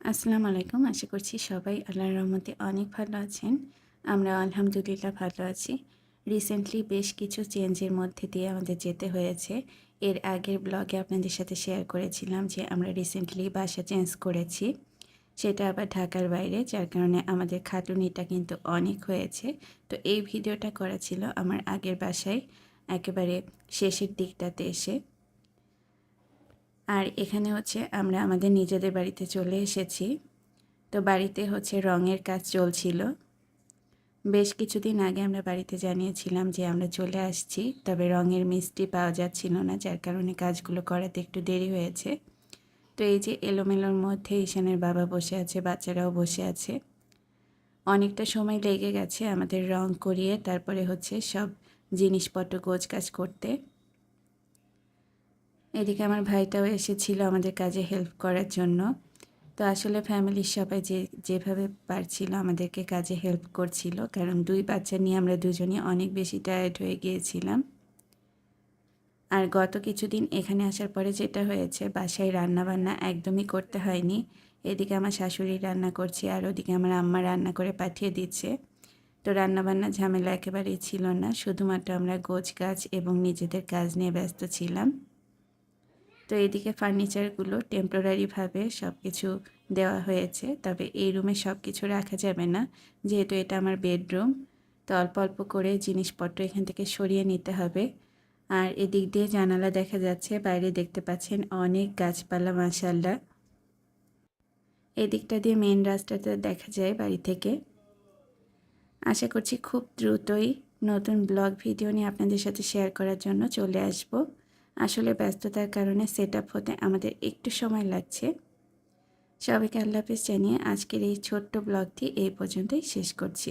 আসসালামু আলাইকুম। আশা করছি সবাই আল্লাহর রহমতে অনেক ভালো আছেন। আমরা আলহামদুলিল্লাহ ভালো আছি। রিসেন্টলি বেশ কিছু চেঞ্জের মধ্যে দিয়ে আমাদের যেতে হয়েছে। এর আগের ব্লগে আপনাদের সাথে শেয়ার করেছিলাম যে আমরা রিসেন্টলি বাসা চেঞ্জ করেছি। সেটা আবার ঢাকার বাইরে, যার কারণে আমাদের খাটুনিটা কিন্তু অনেক হয়েছে। তো এই ভিডিওটা করা ছিল আমার আগের বাসায় একেবারে শেষের দিকটাতে এসে। আর এখানে হচ্ছে আমরা আমাদের নিজেদের বাড়িতে চলে এসেছি। তো বাড়িতে হচ্ছে রঙের কাজ চলছিল। বেশ কিছুদিন আগে আমরা বাড়িতে জানিয়েছিলাম যে আমরা চলে আসছি, তবে রঙের মিস্ত্রি পাওয়া যাচ্ছিল না, যার কারণে কাজগুলো করাতে একটু দেরি হয়েছে। তো এই যে এলোমেলোর মধ্যে ঈশানের বাবা বসে আছে, বাচ্চারাও বসে আছে। অনেকটা সময় লেগে গেছে আমাদের রং করিয়ে তারপরে হচ্ছে সব জিনিসপত্র গোছগাছ করতে। এদিকে আমার ভাইটাও এসেছিল আমাদের কাজে হেল্প করার জন্য। তো আসলে ফ্যামিলির সবাই যেভাবে পারছিল আমাদেরকে কাজে হেল্প করছিল, কারণ 2 বাচ্চা নিয়ে আমরা দুজনই অনেক বেশি টায়ার্ড হয়ে গিয়েছিলাম। আর গত কিছুদিন এখানে আসার পরে যেটা হয়েছে, বাসায় রান্নাবান্না একদমই করতে হয়নি। এদিকে আমার শাশুড়ি রান্না করছে আর ওদিকে আমার আম্মা রান্না করে পাঠিয়ে দিচ্ছে। তো রান্নাবান্না ঝামেলা একেবারেই ছিল না, শুধুমাত্র আমরা গোছগাছ এবং নিজেদের কাজ নিয়ে ব্যস্ত ছিলাম। তো এদিকে ফার্নিচারগুলো টেম্পোরারিভাবে সব কিছু দেওয়া হয়েছে, তবে এই রুমে সব কিছু রাখা যাবে না, যেহেতু এটা আমার বেডরুম। তো অল্প অল্প করে জিনিসপত্র এখান থেকে সরিয়ে নিতে হবে। আর এদিক দিয়ে জানালা দেখা যাচ্ছে, বাইরে দেখতে পাচ্ছেন অনেক গাছপালা মাশাআল্লাহ। এদিকটা দিয়ে মেন রাস্তাটা দেখা যায় বাড়ি থেকে। আশা করছি খুব দ্রুতই নতুন ব্লগ ভিডিও নিয়ে আপনাদের সাথে শেয়ার করার জন্য চলে আসব। আসলে ব্যস্ততার কারণে সেট আপ হতে আমাদের একটু সময় লাগছে। সবাইকে আল্লাহ হাফেজ জানিয়ে আজকের এই ছোট্ট ব্লগটি এই পর্যন্তই শেষ করছি।